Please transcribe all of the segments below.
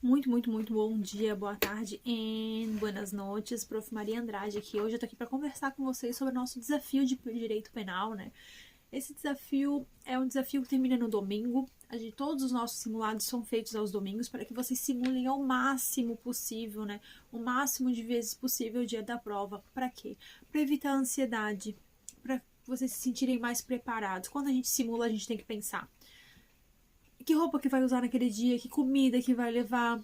Muito bom dia, boa tarde e buenas noites, Prof. Maria Andrade aqui. Hoje eu tô aqui para conversar com vocês sobre o nosso desafio de direito penal, né? Esse desafio é um desafio que termina no domingo. Todos os nossos simulados são feitos aos domingos para que vocês simulem ao máximo possível, né? O máximo de vezes possível o dia da prova. Para quê? Para evitar a ansiedade, para vocês se sentirem mais preparados. Quando a gente simula, a gente tem que pensar: que roupa que vai usar naquele dia, que comida que vai levar,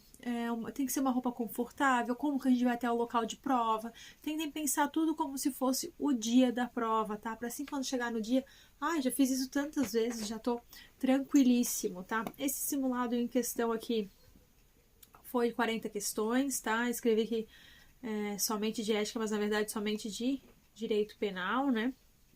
tem que ser uma roupa confortável, como que a gente vai até o local de prova. Tentem pensar tudo como se fosse o dia da prova, tá? Para assim, quando chegar no dia, já fiz isso tantas vezes, já tô tranquilíssimo, tá? Esse simulado em questão aqui foi 40 questões, tá? Escrevi aqui somente de ética, mas na verdade somente de direito penal, né?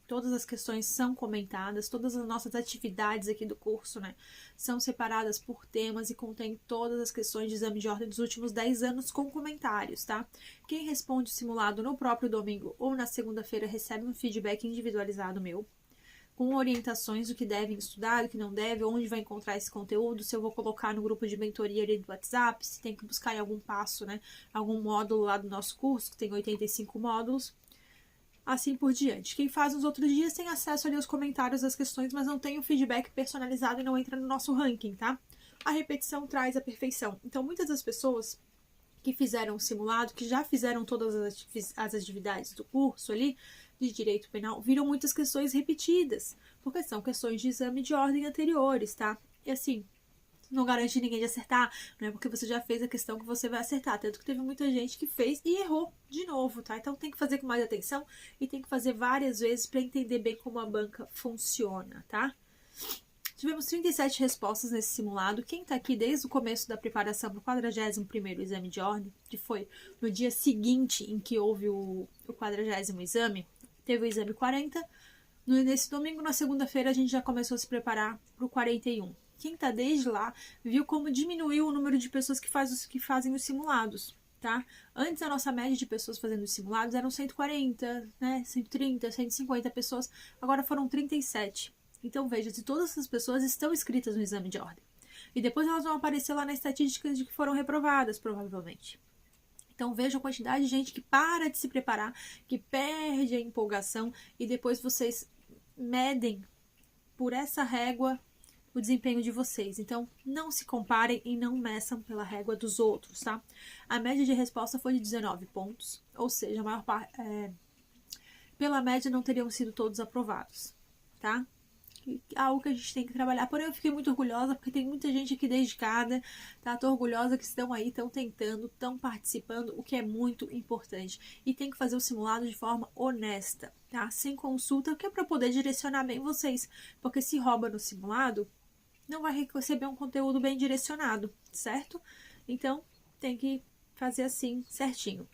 Todas as questões são comentadas, todas as nossas atividades aqui do curso, né, são separadas por temas e contém todas as questões de exame de ordem dos últimos 10 anos com comentários, tá? Quem responde o simulado no próprio domingo ou na segunda-feira recebe um feedback individualizado meu, com orientações do que devem estudar, do que não deve, onde vai encontrar esse conteúdo, se eu vou colocar no grupo de mentoria ali do WhatsApp, se tem que buscar em algum passo, né, algum módulo lá do nosso curso, que tem 85 módulos. Assim por diante. Quem faz nos outros dias tem acesso ali aos comentários das questões, mas não tem o feedback personalizado e não entra no nosso ranking, tá? A repetição traz a perfeição. Então, muitas das pessoas que fizeram o simulado, que já fizeram todas as atividades do curso ali, de direito penal, viram muitas questões repetidas, porque são questões de exame de ordem anteriores, tá? E assim, não garante ninguém de acertar, não é porque você já fez a questão que você vai acertar. Tanto que teve muita gente que fez e errou de novo, tá? Então tem que fazer com mais atenção e tem que fazer várias vezes para entender bem como a banca funciona, tá? Tivemos 37 respostas nesse simulado. Quem tá aqui desde o começo da preparação para o 41º exame de ordem, que foi no dia seguinte em que houve o 40º exame, teve o exame 40. Nesse domingo, na segunda-feira, a gente já começou a se preparar para o 41. Quem está desde lá viu como diminuiu o número de pessoas que fazem os simulados, tá? Antes a nossa média de pessoas fazendo os simulados eram 140, né? 130, 150 pessoas, agora foram 37. Então veja, se todas essas pessoas estão inscritas no exame de ordem. E depois elas vão aparecer lá na estatística de que foram reprovadas, provavelmente. Então veja a quantidade de gente que para de se preparar, que perde a empolgação e depois vocês medem por essa régua o desempenho de vocês. Então, não se comparem e não meçam pela régua dos outros, tá? A média de resposta foi de 19 pontos, ou seja, a maior parte, pela média não teriam sido todos aprovados, tá? Algo que a gente tem que trabalhar. Porém, eu fiquei muito orgulhosa porque tem muita gente aqui dedicada, tá? Tô orgulhosa que estão aí, estão tentando, estão participando, o que é muito importante. E tem que fazer o simulado de forma honesta, tá? Sem consulta, que é para poder direcionar bem vocês. Porque se rouba no simulado, não vai receber um conteúdo bem direcionado, certo? Então, tem que fazer assim, certinho.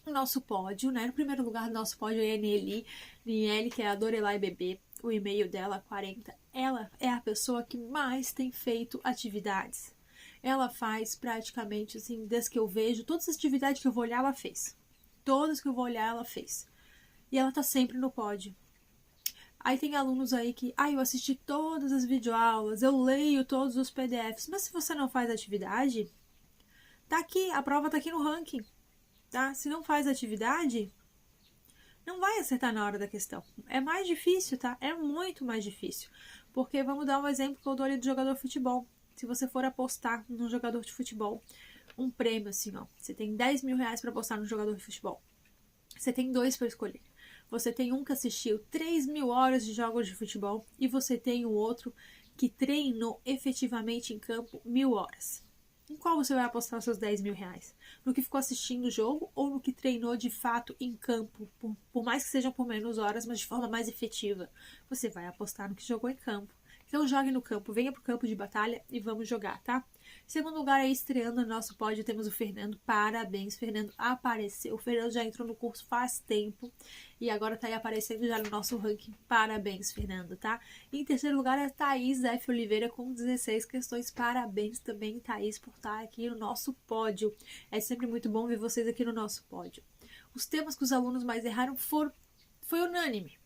O nosso pódio, né? No primeiro lugar do nosso pódio é a Niele, que é a Dorelai Bebê. O e-mail dela, 40. Ela é a pessoa que mais tem feito atividades. Ela faz praticamente, assim, desde que eu vejo, todas as atividades que eu vou olhar, ela fez. Todas que eu vou olhar, ela fez. E ela tá sempre no pódio. Aí tem alunos aí que, eu assisti todas as videoaulas, eu leio todos os PDFs. Mas se você não faz atividade, tá aqui, a prova tá aqui no ranking, tá? Se não faz atividade, não vai acertar na hora da questão. É mais difícil, tá? É muito mais difícil. Porque vamos dar um exemplo que eu dou ali do jogador de futebol. Se você for apostar num jogador de futebol, um prêmio assim, ó. Você tem 10 mil reais para apostar no jogador de futebol. Você tem 2 para escolher. Você tem um que assistiu 3.000 horas de jogos de futebol e você tem o outro que treinou efetivamente em campo 1.000 horas. Em qual você vai apostar os seus 10 mil reais? No que ficou assistindo o jogo ou no que treinou de fato em campo, por mais que sejam por menos horas, mas de forma mais efetiva? Você vai apostar no que jogou em campo. Então jogue no campo, venha pro campo de batalha e vamos jogar, tá? Em segundo lugar, aí estreando no nosso pódio, temos o Fernando. Parabéns, Fernando apareceu. O Fernando já entrou no curso faz tempo e agora tá aí aparecendo já no nosso ranking. Parabéns, Fernando, tá? E em terceiro lugar, é Thaís F. Oliveira com 16 questões. Parabéns também, Thaís, por estar aqui no nosso pódio. É sempre muito bom ver vocês aqui no nosso pódio. Os temas que os alunos mais erraram foi unânime.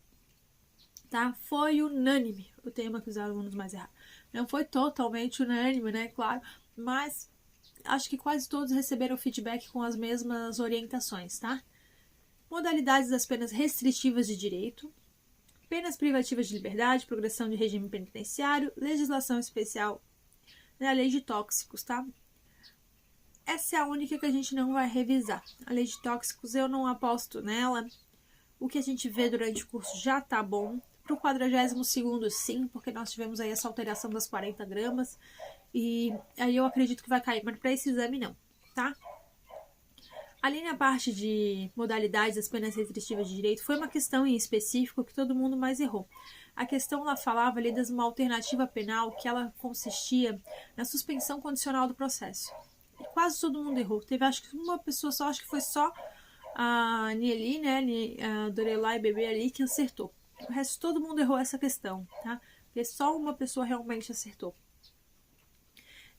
Tá? Foi unânime o tema que os alunos mais erraram. Não foi totalmente unânime, né? Claro, mas acho que quase todos receberam feedback com as mesmas orientações, tá? Modalidades das penas restritivas de direito, penas privativas de liberdade, progressão de regime penitenciário, legislação especial na lei de tóxicos, tá? Essa é a única que a gente não vai revisar. A lei de tóxicos eu não aposto nela. O que a gente vê durante o curso já tá bom. Para o 42º sim, porque nós tivemos aí essa alteração das 40 gramas. E aí eu acredito que vai cair, mas para esse exame não, tá? Ali na parte de modalidades das penas restritivas de direito, foi uma questão em específico que todo mundo mais errou. A questão lá falava ali de uma alternativa penal que ela consistia na suspensão condicional do processo. E quase todo mundo errou. Teve acho que uma pessoa só, acho que foi só a Nieli, né, a Dorelai Bebê ali que acertou. O resto todo mundo errou essa questão, tá? Porque só uma pessoa realmente acertou.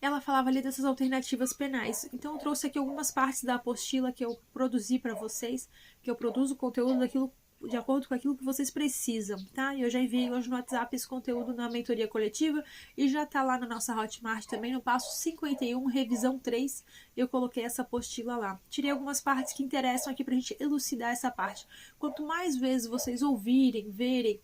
Ela falava ali dessas alternativas penais. Então eu trouxe aqui algumas partes da apostila que eu produzi para vocês, que eu produzo conteúdo daquilo de acordo com aquilo que vocês precisam, tá? E eu já enviei hoje no WhatsApp esse conteúdo na mentoria coletiva e já tá lá na nossa Hotmart também, no passo 51, revisão 3, eu coloquei essa apostila lá. Tirei algumas partes que interessam aqui pra gente elucidar essa parte. Quanto mais vezes vocês ouvirem, verem,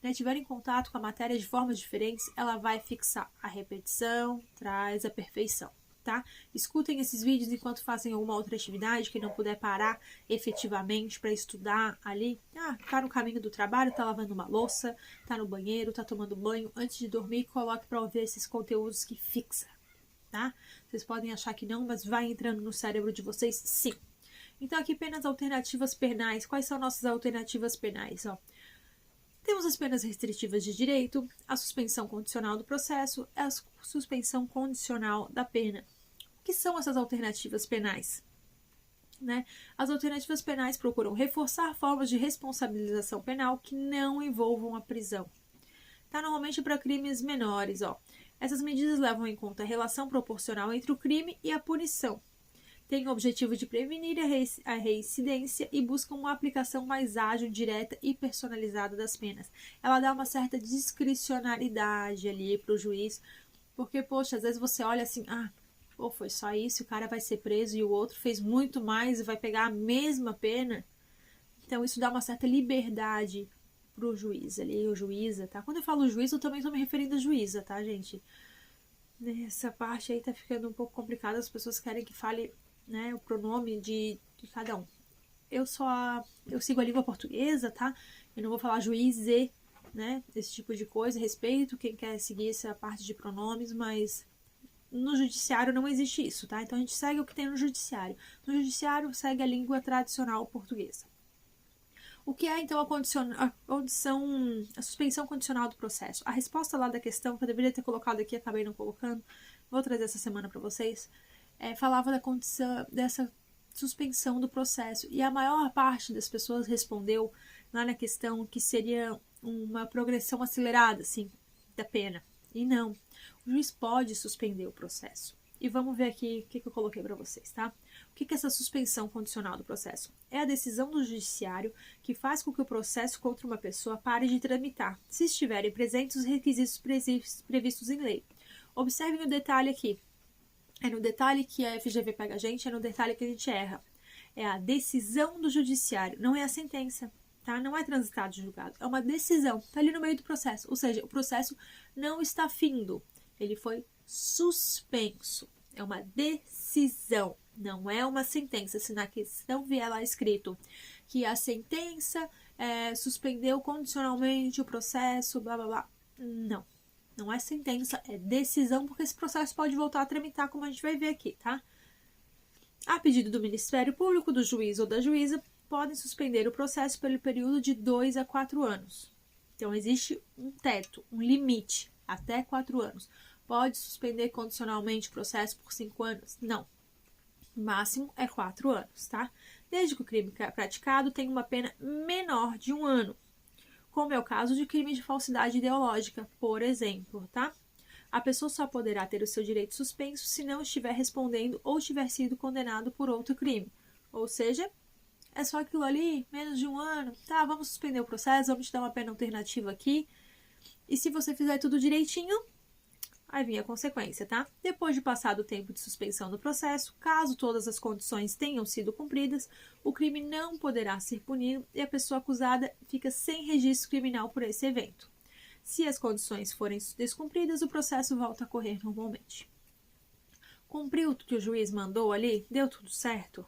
né, tiverem contato com a matéria de formas diferentes, ela vai fixar. A repetição traz a perfeição. Tá? Escutem esses vídeos enquanto fazem alguma outra atividade que não puder parar efetivamente para estudar ali. Tá no caminho do trabalho, tá lavando uma louça, tá no banheiro, tá tomando banho. Antes de dormir, coloque para ouvir esses conteúdos que fixa, tá? Vocês podem achar que não, mas vai entrando no cérebro de vocês, sim. Então aqui penas alternativas penais. Quais são nossas alternativas penais? Ó, temos as penas restritivas de direito, a suspensão condicional do processo, a suspensão condicional da pena. O que são essas alternativas penais? Né? As alternativas penais procuram reforçar formas de responsabilização penal que não envolvam a prisão. Tá? Normalmente para crimes menores. Ó. Essas medidas levam em conta a relação proporcional entre o crime e a punição. Tem o objetivo de prevenir a reincidência e buscam uma aplicação mais ágil, direta e personalizada das penas. Ela dá uma certa discricionariedade ali para o juiz, porque, poxa, às vezes você olha assim, pô, foi só isso, o cara vai ser preso e o outro fez muito mais e vai pegar a mesma pena. Então isso dá uma certa liberdade pro juiz ali, ou juíza, tá? Quando eu falo juiz, eu também tô me referindo a juíza, tá, gente? Essa parte aí tá ficando um pouco complicada, as pessoas querem que fale, né, o pronome de cada um. Eu sigo a língua portuguesa, tá? Eu não vou falar juiz e, né, esse tipo de coisa, respeito quem quer seguir essa parte de pronomes, mas no judiciário não existe isso, tá? Então a gente segue o que tem no judiciário. No judiciário segue a língua tradicional portuguesa. O que é então a suspensão condicional do processo? A resposta lá da questão, que eu deveria ter colocado aqui, acabei não colocando, vou trazer essa semana para vocês, falava da condição dessa suspensão do processo. E a maior parte das pessoas respondeu lá na questão que seria uma progressão acelerada, assim, da pena. E não. O juiz pode suspender o processo. E vamos ver aqui o que eu coloquei para vocês, tá? O que é essa suspensão condicional do processo? É a decisão do judiciário que faz com que o processo contra uma pessoa pare de tramitar, se estiverem presentes os requisitos previstos em lei. Observem o detalhe aqui. É no detalhe que a FGV pega a gente, é no detalhe que a gente erra. É a decisão do judiciário, não é a sentença. Tá? Não é transitado de julgado, é uma decisão, está ali no meio do processo, ou seja, o processo não está findo, ele foi suspenso, é uma decisão, não é uma sentença. Se na questão vier lá escrito que a sentença suspendeu condicionalmente o processo, blá blá blá, não é sentença, é decisão, porque esse processo pode voltar a tramitar, como a gente vai ver aqui, tá? A pedido do Ministério Público, do juiz ou da juíza, podem suspender o processo pelo período de 2 a 4 anos. Então, existe um teto, um limite, até 4 anos. Pode suspender condicionalmente o processo por 5 anos? Não. O máximo é 4 anos, tá? Desde que o crime praticado tenha uma pena menor de 1 ano, como é o caso de crime de falsidade ideológica, por exemplo, tá? A pessoa só poderá ter o seu direito suspenso se não estiver respondendo ou tiver sido condenado por outro crime. Ou seja, é só aquilo ali, menos de 1 ano, tá, vamos suspender o processo, vamos te dar uma pena alternativa aqui. E se você fizer tudo direitinho, Aí vem a consequência, tá? Depois de passado o tempo de suspensão do processo, caso todas as condições tenham sido cumpridas, o crime não poderá ser punido e a pessoa acusada fica sem registro criminal por esse evento. Se as condições forem descumpridas, o processo volta a correr normalmente. Cumpriu o que o juiz mandou ali? Deu tudo certo?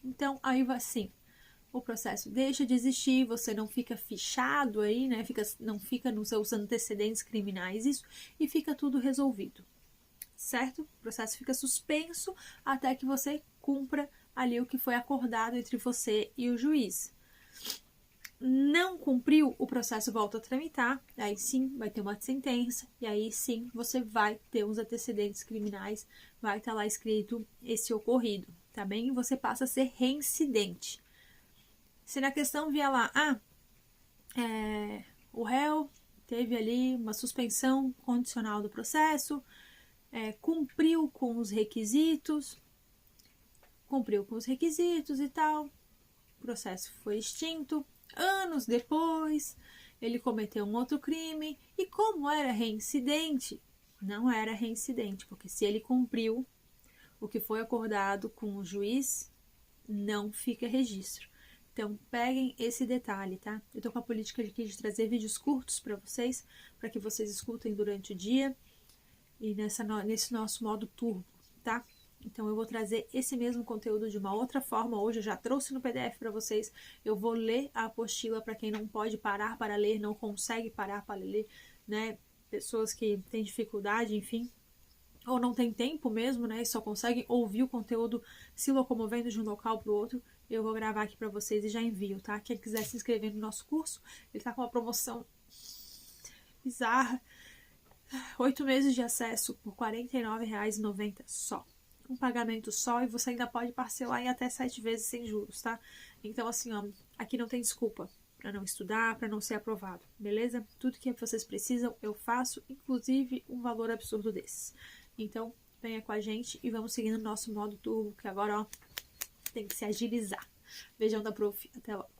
Então, aí vai sim. O processo deixa de existir, você não fica fichado aí, né? Não fica nos seus antecedentes criminais, isso, e fica tudo resolvido, certo? O processo fica suspenso até que você cumpra ali o que foi acordado entre você e o juiz. Não cumpriu, o processo volta a tramitar, aí sim vai ter uma sentença, e aí sim você vai ter os antecedentes criminais, vai estar lá escrito esse ocorrido, tá bem? E você passa a ser reincidente. Se na questão vier lá, o réu teve ali uma suspensão condicional do processo, cumpriu com os requisitos e tal, o processo foi extinto, anos depois ele cometeu um outro crime e como era reincidente, não era reincidente, porque se ele cumpriu o que foi acordado com o juiz, não fica registro. Então, peguem esse detalhe, tá? Eu tô com a política aqui de trazer vídeos curtos para vocês, para que vocês escutem durante o dia e nesse nosso modo turbo, tá? Então, eu vou trazer esse mesmo conteúdo de uma outra forma. Hoje eu já trouxe no PDF para vocês. Eu vou ler a apostila para quem não pode parar para ler, não consegue parar para ler, né? Pessoas que têm dificuldade, enfim, ou não tem tempo mesmo, né? E só conseguem ouvir o conteúdo se locomovendo de um local para o outro. Eu vou gravar aqui para vocês e já envio, tá? Quem quiser se inscrever no nosso curso, ele tá com uma promoção bizarra. 8 meses de acesso por R$ 49,90 só. Um pagamento só e você ainda pode parcelar em até 7 vezes sem juros, tá? Então, assim, ó, aqui não tem desculpa para não estudar, para não ser aprovado, beleza? Tudo que vocês precisam eu faço, inclusive um valor absurdo desses. Então, venha com a gente e vamos seguindo o nosso modo turbo, que agora, ó, tem que se agilizar. Beijão da Prof. Até logo.